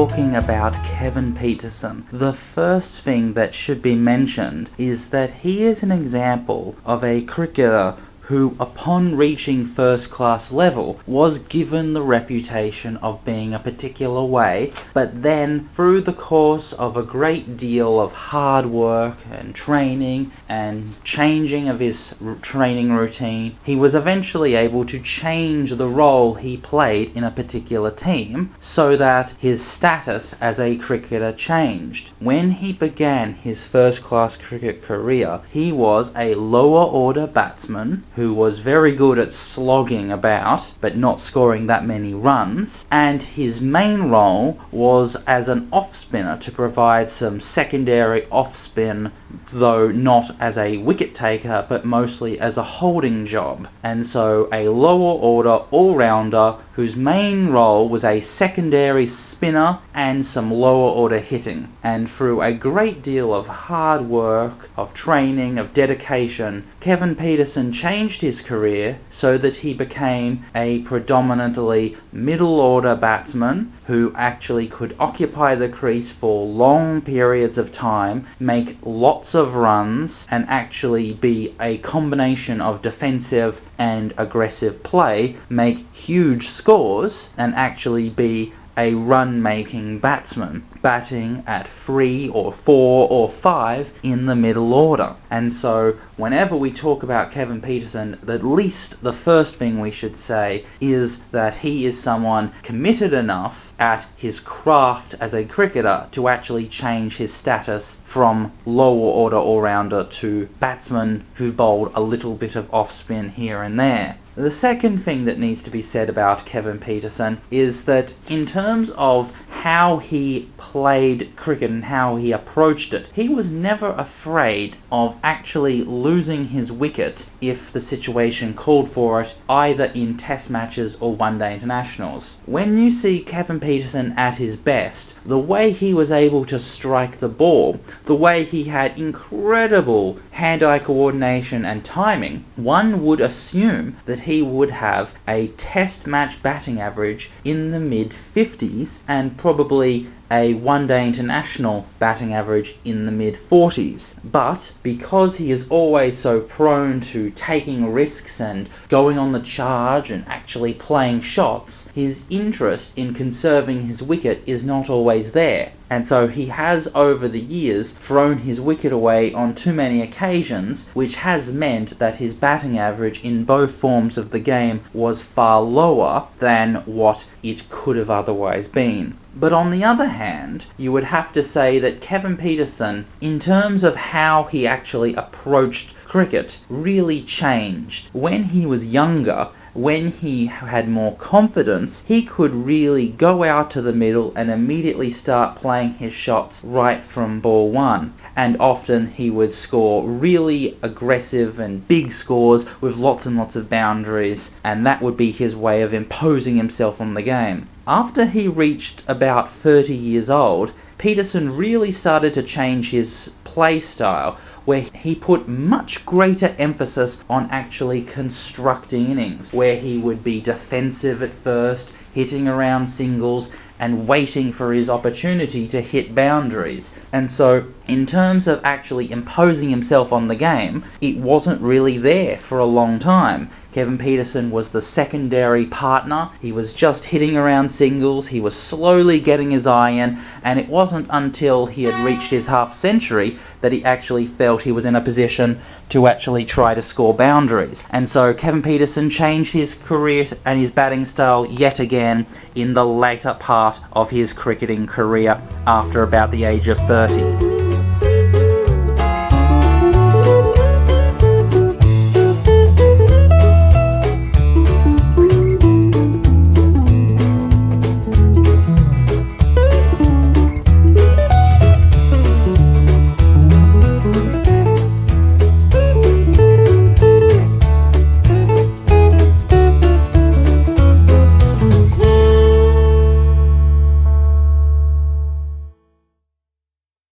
talking about Kevin Pietersen, the first thing that should be mentioned is that he is an example of a cricketer who, upon reaching first-class level, was given the reputation of being a particular way, but then, through the course of a great deal of hard work and training and changing of his training routine, he was eventually able to change the role he played in a particular team so that his status as a cricketer changed. When he began his first-class cricket career, he was a lower-order batsman who was very good at slogging about but not scoring that many runs, and his main role was as an off-spinner to provide some secondary off-spin, though not as a wicket taker but mostly as a holding job. And so a lower order all-rounder whose main role was a secondary spinner and some lower order hitting. And through a great deal of hard work, of training, of dedication, Kevin Pietersen changed his career so that he became a predominantly middle order batsman who actually could occupy the crease for long periods of time, make lots of runs, and actually be a combination of defensive and aggressive play, make huge scores, and actually be a run-making batsman, batting at 3 or 4 or 5 in the middle order. And so, whenever we talk about Kevin Pietersen, at least the first thing we should say is that he is someone committed enough at his craft as a cricketer to actually change his status from lower order all-rounder to batsman who bowled a little bit of off-spin here and there. The second thing that needs to be said about Kevin Pietersen is that in terms of how he played cricket and how he approached it, he was never afraid of actually losing his wicket if the situation called for it, either in test matches or one-day internationals. When you see Kevin Pietersen at his best, the way he was able to strike the ball, the way he had incredible hand-eye coordination and timing, one would assume that he would have a test match batting average in the mid-50s and probably a one-day international batting average in the mid-40s. But because he is always so prone to taking risks and going on the charge and actually playing shots, his interest in conserving his wicket is not always there. And so he has over the years thrown his wicket away on too many occasions, which has meant that his batting average in both forms of the game was far lower than what it could have otherwise been. But on the other hand, you would have to say that Kevin Pietersen, in terms of how he actually approached cricket, really changed. When he was younger, when he had more confidence, he could really go out to the middle and immediately start playing his shots right from ball one. And often he would score really aggressive and big scores with lots and lots of boundaries, and that would be his way of imposing himself on the game. After he reached about 30 years old, Pietersen really started to change his play style, where he put much greater emphasis on actually constructing innings, where he would be defensive at first, hitting around singles, and waiting for his opportunity to hit boundaries. And so, in terms of actually imposing himself on the game, it wasn't really there for a long time. Kevin Pietersen was the secondary partner. He was just hitting around singles, he was slowly getting his eye in, and it wasn't until he had reached his half-century that he actually felt he was in a position to actually try to score boundaries. And so Kevin Pietersen changed his career and his batting style yet again in the later part of his cricketing career after about the age of 30.